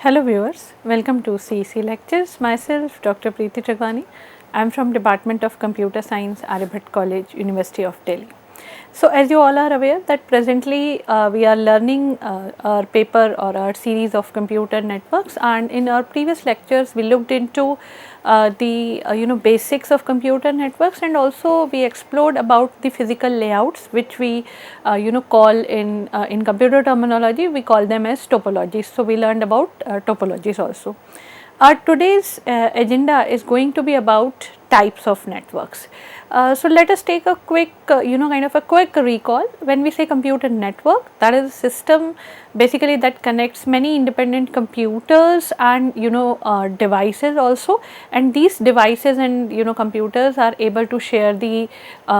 Hello viewers, welcome to CEC lectures. Myself Dr. Preeti Tragwani. I am from Department of Computer Science, Aribhat College, University of Delhi. So as you all are aware that presently we are learning our paper or our series of computer networks, and in our previous lectures we looked into the basics of computer networks, and also we explored about the physical layouts which we call in computer terminology we call them as topologies. So we learned about topologies also. Our today's agenda is going to be about types of networks. So let us take a quick quick recall. When we say computer network, that is a system basically that connects many independent computers and devices also, and these devices and computers are able to share the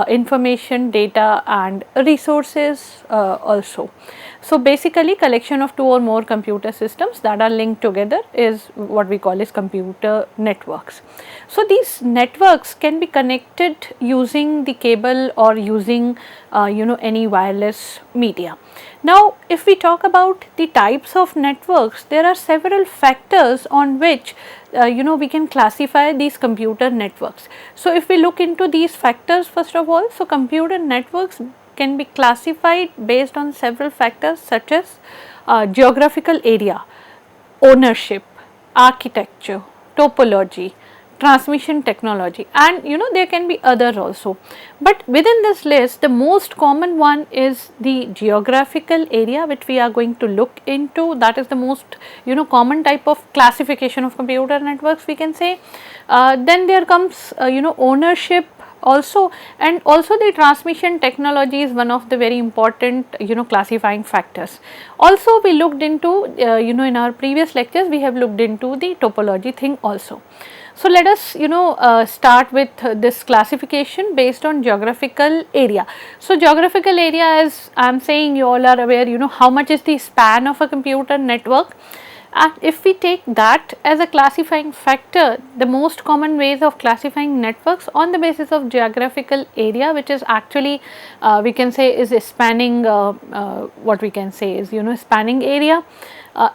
information, data and resources also. So basically collection of two or more computer systems that are linked together is what we call as computer networks. So these networks can be connected using the cable or using any wireless media. Now if we talk about the types of networks, there are several factors on which we can classify these computer networks. So if we look into these factors first of all, so computer networks can be classified based on several factors such as geographical area, ownership, architecture, topology, transmission technology, and there can be others also. But within this list the most common one is the geographical area, which we are going to look into. That is the most common type of classification of computer networks, we can say. Then there comes ownership also, and also the transmission technology is one of the very important classifying factors. Also we looked into in our previous lectures we have looked into the topology thing also. So let us start with this classification based on geographical area. So geographical area, as I am saying, you all are aware how much is the span of a computer network. And if we take that as a classifying factor, the most common ways of classifying networks on the basis of geographical area, which is actually we can say is spanning what we can say is spanning area,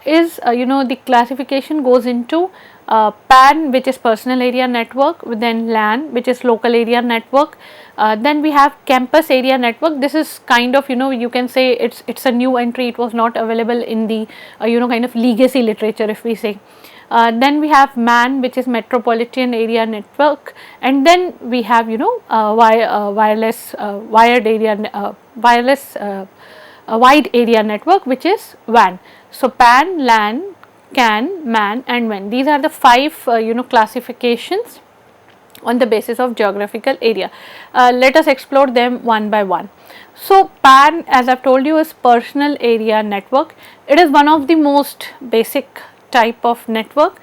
is the classification goes into PAN, which is personal area network, then LAN, which is local area network. Then we have campus area network. This is kind of you can say it's a new entry. It was not available in the kind of legacy literature, if we say. Then we have MAN, which is metropolitan area network, and then we have wireless wired area wide area network, which is WAN. So PAN, LAN, CAN, MAN and WAN. These are the 5 classifications on the basis of geographical area. Let us explore them one by one. So PAN, as I have told you, is personal area network. It is one of the most basic type of network.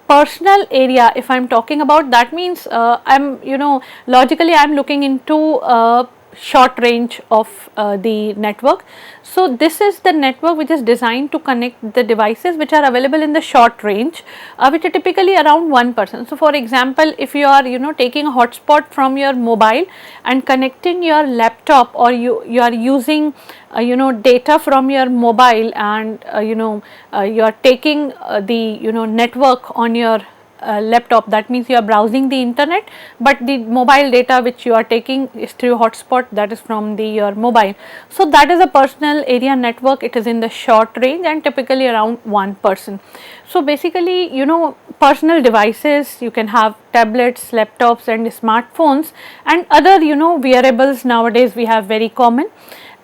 Personal area, if I am talking about, that means I am logically I am looking into short range of the network. So this is the network which is designed to connect the devices which are available in the short range, which are typically around 1%. So for example, if you are taking a hotspot from your mobile and connecting your laptop, or you are using data from your mobile, and you are taking the network on your laptop, that means you are browsing the internet, but the mobile data which you are taking is through hotspot, that is from your mobile. So that is a personal area network. It is in the short range and typically around 1%. So basically personal devices, you can have tablets, laptops and smartphones and other wearables nowadays we have very common.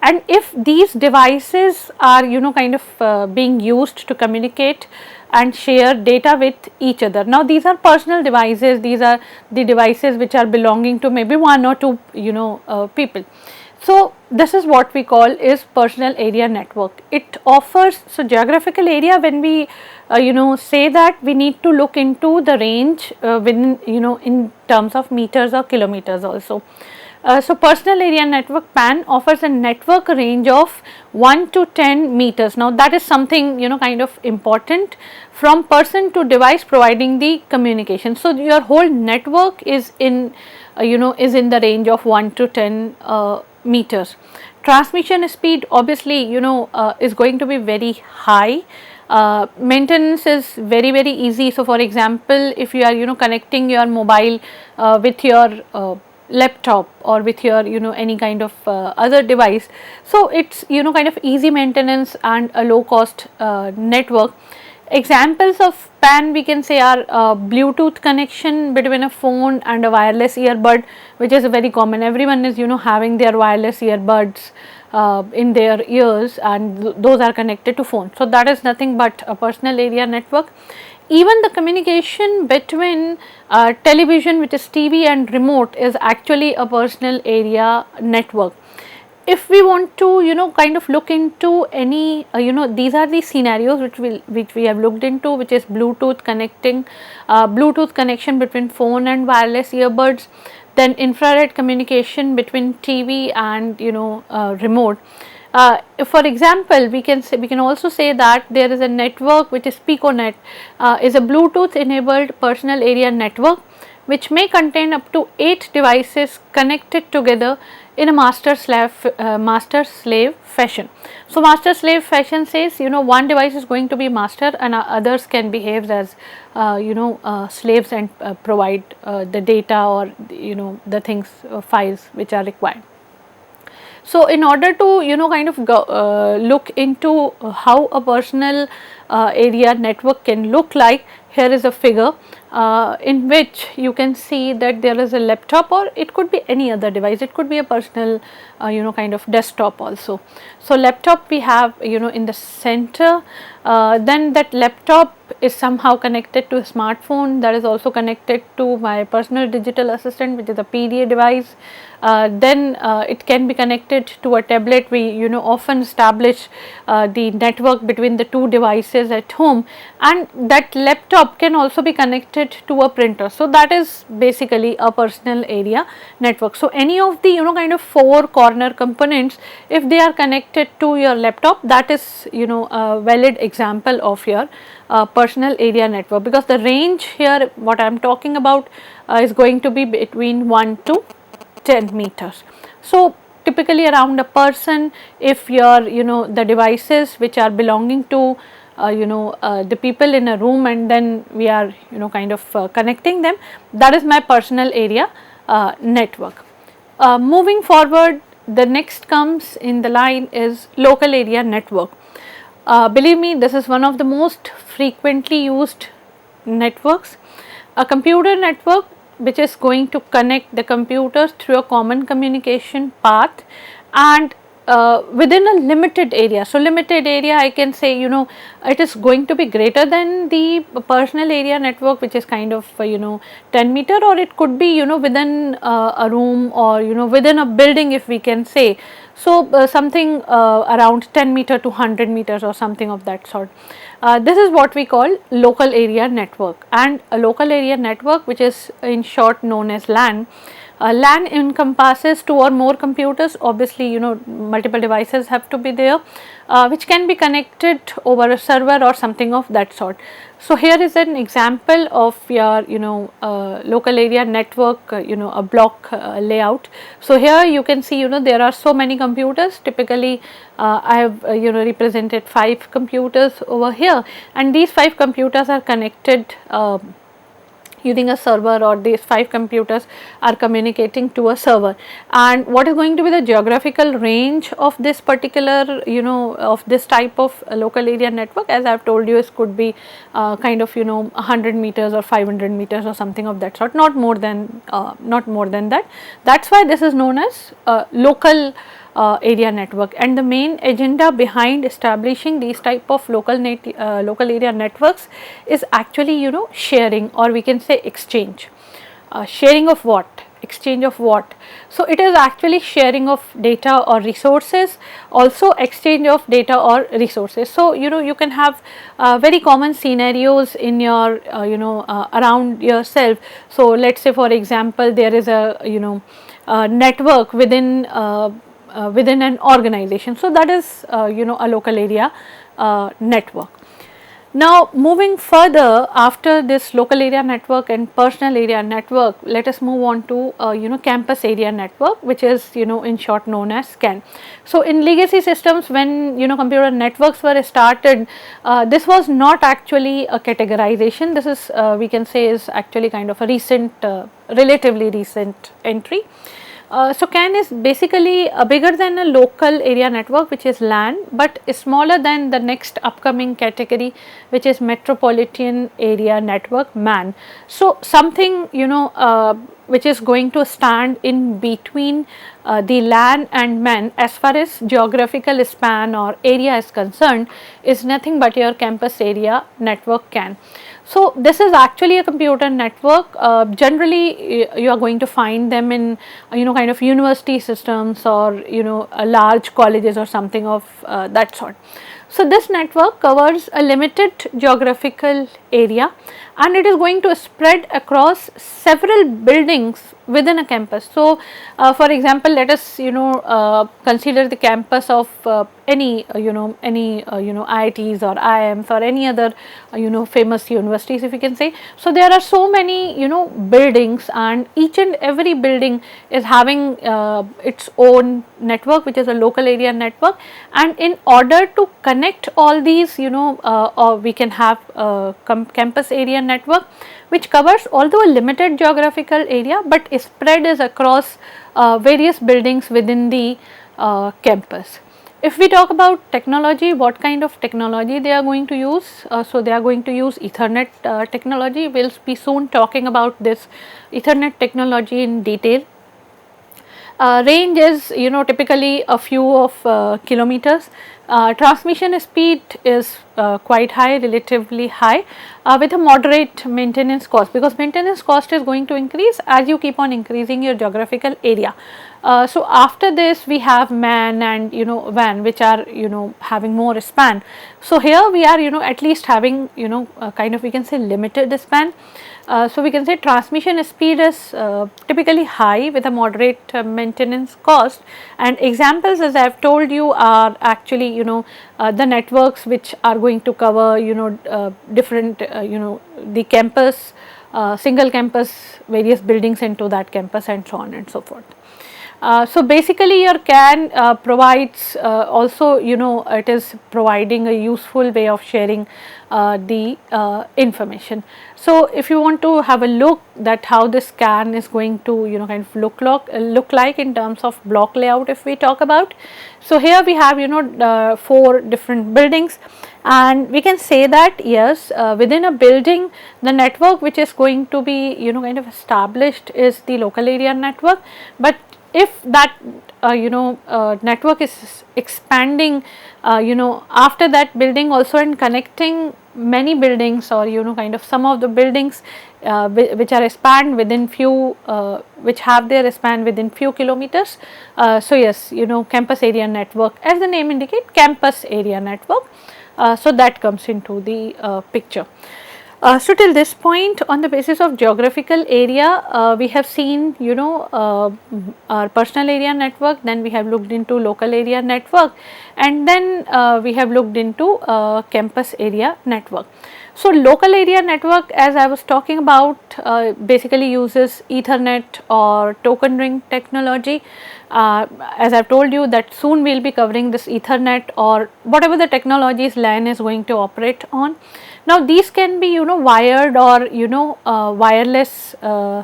And if these devices are being used to communicate and share data with each other. Now these are personal devices, these are the devices which are belonging to maybe 1 or 2 people. So this is what we call is personal area network. It offers, so geographical area, when we say that, we need to look into the range within in terms of meters or kilometers also. So personal area network PAN offers a network range of 1 to 10 meters. Now that is something kind of important, from person to device, providing the communication. So your whole network is in is in the range of 1 to 10 meters. Transmission speed obviously is going to be very high. Maintenance is very easy. So for example, if you are connecting your mobile with your laptop or with your any kind of other device, so it's kind of easy maintenance and a low cost network. Examples of PAN we can say are Bluetooth connection between a phone and a wireless earbud, which is very common. Everyone is having their wireless earbuds in their ears, and those are connected to phone. So that is nothing but a personal area network. Even the communication between television, which is TV, and remote is actually a personal area network. If we want to kind of look into any these are the scenarios which we have looked into, which is Bluetooth connection between phone and wireless earbuds, then infrared communication between TV and remote. For example, we can also say that there is a network which is PicoNet, is a Bluetooth enabled personal area network which may contain up to 8 devices connected together in a master slave fashion. So master slave fashion says one device is going to be master and others can behave as slaves and provide the data or the things, files which are required. So in order to kind of look into how a personal area network can look like, here is a figure in which you can see that there is a laptop, or it could be any other device, it could be a personal kind of desktop also. So laptop we have in the center, then that laptop is somehow connected to a smartphone that is also connected to my personal digital assistant, which is a PDA device. Then it can be connected to a tablet. We often establish the network between the two devices at home, and that laptop can also be connected to a printer. So that is basically a personal area network. So any of the kind of 4 corner components, if they are connected to your laptop, that is a valid example of your personal area network, because the range here what I am talking about is going to be between 1 to 10 meters. So typically around a person, if your the devices which are belonging to the people in a room, and then we are kind of connecting them, that is my personal area network. Moving forward, the next comes in the line is local area network. Believe me, this is one of the most frequently used networks. A computer network which is going to connect the computers through a common communication path and within a limited area. So limited area, I can say it is going to be greater than the personal area network, which is kind of 10 meter, or it could be within a room, or within a building, if we can say. So something around 10 meter to 100 meters or something of that sort. This is what we call local area network, and a local area network, which is in short known as LAN. LAN encompasses 2 or more computers. Obviously multiple devices have to be there, which can be connected over a server or something of that sort. So here is an example of your local area network, a block layout. So here you can see there are so many computers. Typically I have represented 5 computers over here, and these 5 computers are connected using a server, or these 5 computers are communicating to a server. And what is going to be the geographical range of this particular of this type of local area network, as I have told you, is could be kind of 100 meters or 500 meters or something of that sort, not more than that. That's why this is known as local area network. And the main agenda behind establishing these type of local area networks is actually sharing, or we can say exchange. Sharing of what? Exchange of what? So it is actually sharing of data or resources, also exchange of data or resources. So you can have very common scenarios in your around yourself. So let's say, for example, there is a network within an organization. So that is a local area network. Now moving further, after this local area network and personal area network, let us move on to campus area network, which is in short known as CAN. So in legacy systems, when computer networks were started, this was not actually a categorization. This is we can say is actually kind of a recent, relatively recent entry. So CAN is basically bigger than a local area network, which is LAN, but is smaller than the next upcoming category, which is metropolitan area network, MAN. So something which is going to stand in between the LAN and MAN as far as geographical span or area is concerned is nothing but your campus area network CAN. So this is actually a computer network. Generally you are going to find them in kind of university systems or large colleges or something of that sort. So this network covers a limited geographical area and it is going to spread across several buildings within a campus. So for example, let us consider the campus of any IITs or IIMs or any other famous universities, if you can say. So there are so many buildings, and each and every building is having its own network, which is a local area network, and in order to connect all these or we can have campus area network, which covers although a limited geographical area but spread is across various buildings within the campus. If we talk about technology, what kind of technology they are going to use? So they are going to use Ethernet technology. We will be soon talking about this Ethernet technology in detail. Range is typically a few of kilometers. Transmission speed is quite high, relatively high, with a moderate maintenance cost, because maintenance cost is going to increase as you keep on increasing your geographical area. So after this we have MAN and WAN, which are having more span. So here we are at least having kind of we can say limited span. So we can say transmission speed is typically high with a moderate maintenance cost, and examples, as I have told you, are actually the networks which are going to cover different the campus, single campus, various buildings into that campus, and so on and so forth. So basically your CAN provides also it is providing a useful way of sharing the information. So if you want to have a look that how this CAN is going to kind of look like in terms of block layout, if we talk about. So here we have 4 different buildings, and we can say that yes, within a building the network which is going to be kind of established is the local area network, but if that network is expanding after that building also and connecting many buildings, or kind of some of the buildings which are spanned within few which have their span within few kilometers. So yes, campus area network, as the name indicate, campus area network, so that comes into the picture. So till this point, on the basis of geographical area, we have seen our personal area network, then we have looked into local area network, and then we have looked into campus area network. So local area network, as I was talking about, basically uses Ethernet or token ring technology. As I have told you that soon we will be covering this Ethernet or whatever the technologies LAN is going to operate on. Now these can be wired or wireless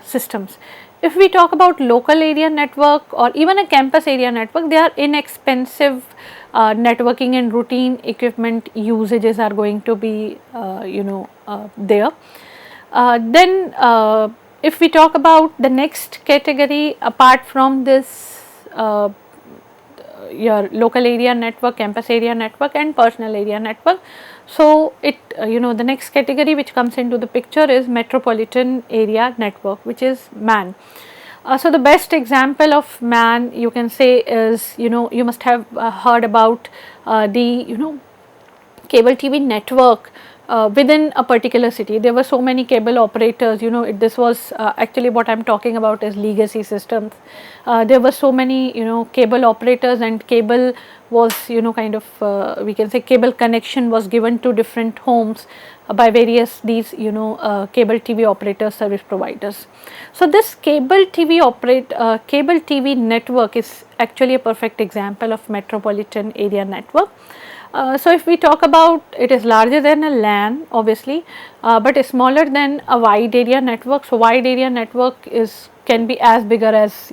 systems. If we talk about local area network or even a campus area network, they are inexpensive networking and routine equipment usages are going to be there. Then if we talk about the next category apart from this your local area network, campus area network, and personal area network. So it the next category which comes into the picture is metropolitan area network, which is MAN. So the best example of MAN you can say is you must have heard about the cable TV network within a particular city. There were so many cable operators, this was actually what I am talking about as legacy systems. There were so many cable operators, and cable was kind of we can say cable connection was given to different homes by various these cable TV operator service providers. So this cable TV network is actually a perfect example of metropolitan area network. So if we talk about, it is larger than a LAN obviously, but is smaller than a wide area network. So wide area network can be as bigger as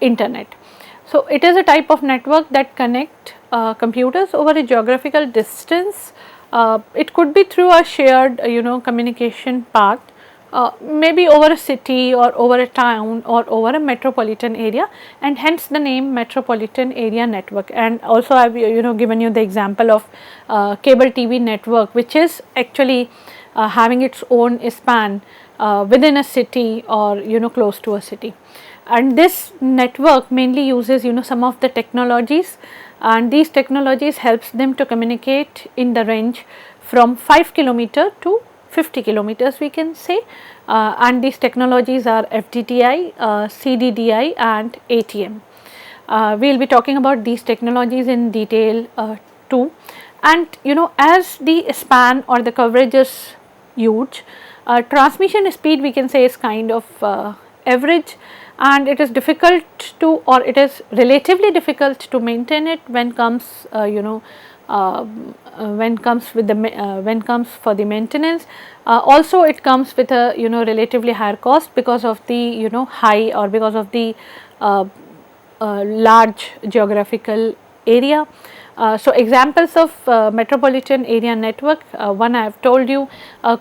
internet. So it is a type of network that connect computers over a geographical distance. It could be through a shared communication path, maybe over a city or over a town or over a metropolitan area, and hence the name metropolitan area network. And also I have given you the example of cable TV network, which is actually having its own span within a city or close to a city. And this network mainly uses some of the technologies, and these technologies helps them to communicate in the range from 5 kilometer to 50 kilometers we can say, and these technologies are FDDI, CDDI and ATM. We will be talking about these technologies in detail too. And as the span or the coverage is huge, transmission speed we can say is kind of average, and it is difficult to, or it is relatively difficult to maintain it when comes when comes with the when comes for the maintenance. Also it comes with a relatively higher cost because of the high, or because of the large geographical area. So examples of metropolitan area network, one I have told you,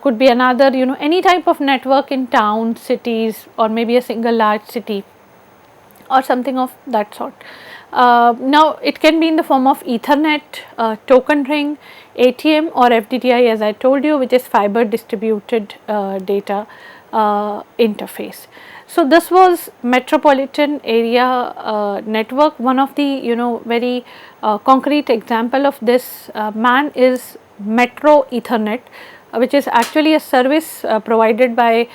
could be another any type of network in towns, cities, or maybe a single large city or something of that sort. Now it can be in the form of Ethernet, token ring, ATM or FDDI, as I told you, which is fiber distributed data interface. So this was metropolitan area network. One of the very concrete example of this MAN is Metro Ethernet, which is actually a service provided by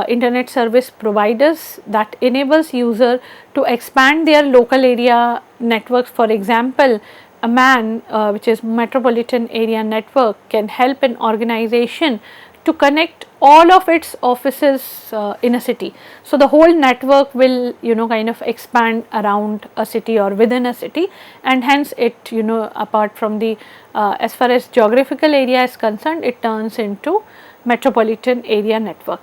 internet service providers that enables user to expand their local area networks. For example, a MAN, which is metropolitan area network, can help an organization to connect all of its offices in a city. So the whole network will kind of expand around a city or within a city, and hence it apart from the as far as geographical area is concerned, it turns into metropolitan area network.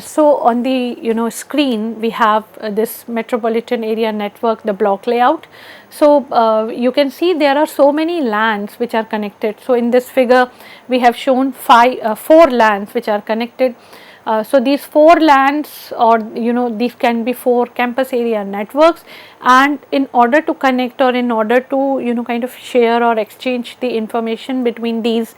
So on the screen we have this metropolitan area network, the block layout. So you can see there are so many LANs which are connected. So in this figure we have shown 4 LANs which are connected. So these 4 LANs, or these can be 4 campus area networks, and in order to connect, or in order to kind of share or exchange the information between these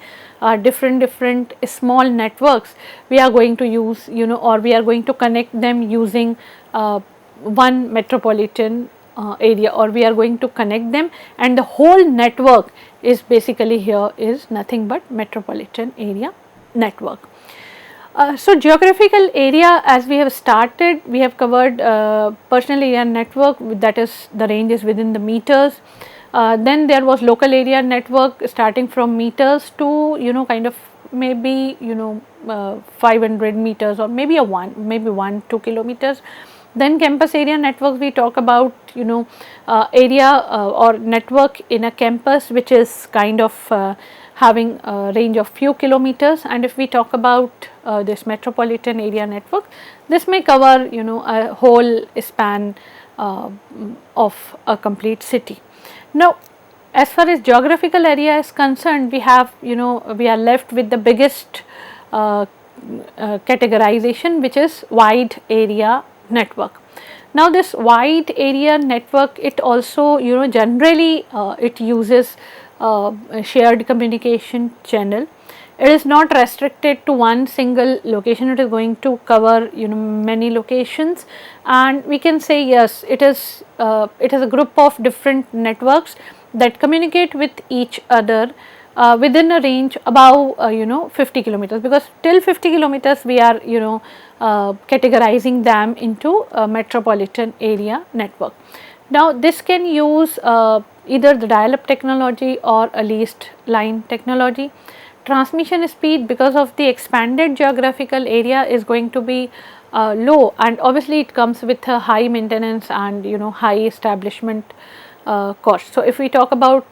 different small networks, we are going to use or we are going to connect them using one metropolitan area, or we are going to connect them, and the whole network is basically here is nothing but metropolitan area network. So geographical area, as we have started, we have covered personal area network, that is the range is within the meters. Then there was local area network starting from meters to kind of maybe 500 meters, or maybe 1-2 kilometers. Then campus area networks, we talk about area or network in a campus which is kind of having a range of few kilometers. And if we talk about this metropolitan area network, this may cover a whole span of a complete city. Now as far as geographical area is concerned, we have we are left with the biggest categorization, which is wide area network. Now this wide area network, it also generally it uses a shared communication channel. It is not restricted to one single location, it is going to cover many locations, and we can say yes, it is a group of different networks that communicate with each other within a range above 50 kilometers, because till 50 kilometers we are categorizing them into a metropolitan area network. Now this can use either the dial-up technology or a leased line technology. Transmission speed, because of the expanded geographical area, is going to be low, and obviously it comes with a high maintenance and high establishment cost. So if we talk about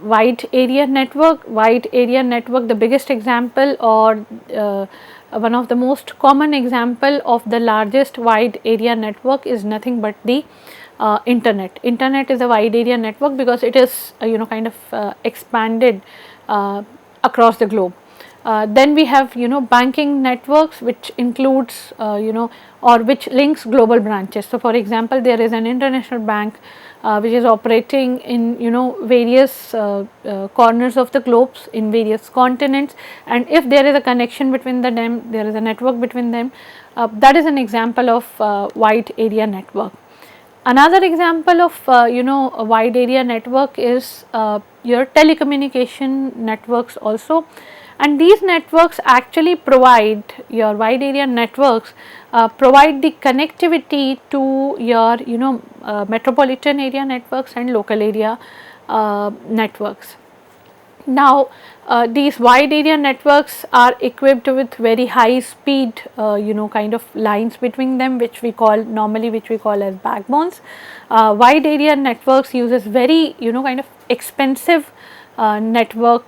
wide area network, the biggest example, or one of the most common example of the largest wide area network is nothing but the internet. Internet is a wide area network because it is kind of expanded across the globe. Then we have banking networks, which includes or which links global branches. So for example, there is an international bank which is operating in various corners of the globes in various continents, and if there is a connection between them, there is a network between them, that is an example of wide area network. Another example of a wide area network is your telecommunication networks also, and these networks actually provide, your wide area networks provide the connectivity to your metropolitan area networks and local area networks. Now these wide area networks are equipped with very high speed kind of lines between them, which we call as backbones. Wide area networks uses very kind of expensive network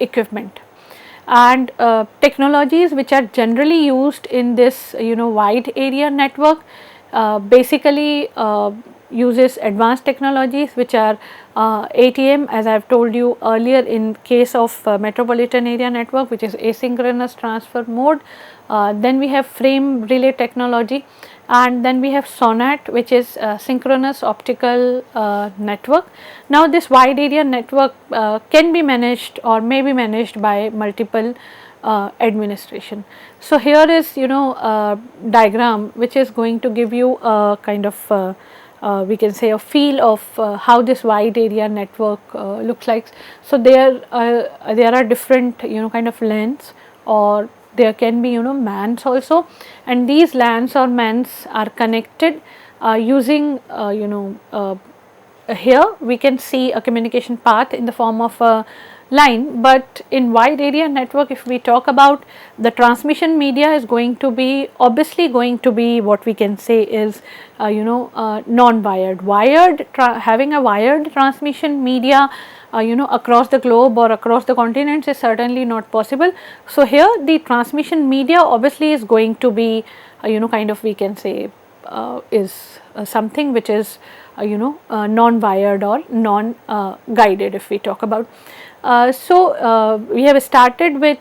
equipment, and technologies which are generally used in this wide area network basically uses advanced technologies, which are ATM, as I have told you earlier, in case of metropolitan area network, which is asynchronous transfer mode. Then we have frame relay technology, and then we have SONAT, which is synchronous optical network. Now this wide area network can be managed or may be managed by multiple administration. So here is a diagram which is going to give you a kind of we can say a feel of how this wide area network looks like. So there are different kind of LANs, or there can be MANs also, and these LANs or MANs are connected using here we can see a communication path in the form of a line, but in wide area network, if we talk about, the transmission media is going to be obviously going to be what we can say is non-wired. Having a wired transmission media across the globe or across the continents is certainly not possible. So here the transmission media obviously is going to be kind of we can say is something which is non-wired or non-guided if we talk about. So we have started with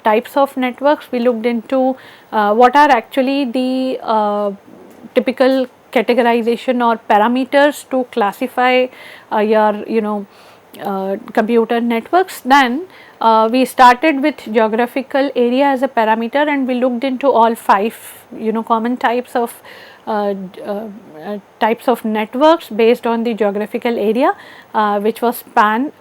types of networks. We looked into what are actually the typical categorization or parameters to classify your computer networks. Then we started with geographical area as a parameter, and we looked into all 5 common types of networks based on the geographical area, which was PAN,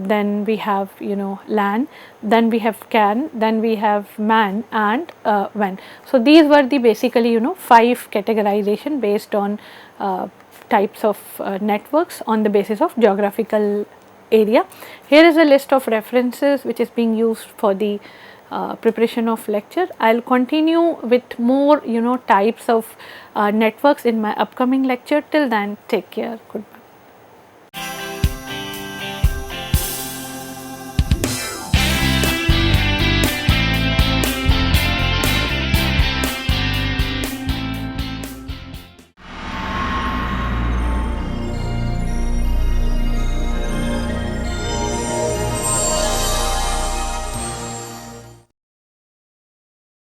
then we have LAN, then we have CAN, then we have MAN and WAN. So these were the basically 5 categorization based on types of networks on the basis of geographical area. Here is a list of references which is being used for the preparation of lecture. I will continue with more types of networks in my upcoming lecture. Till then, take care. Goodbye.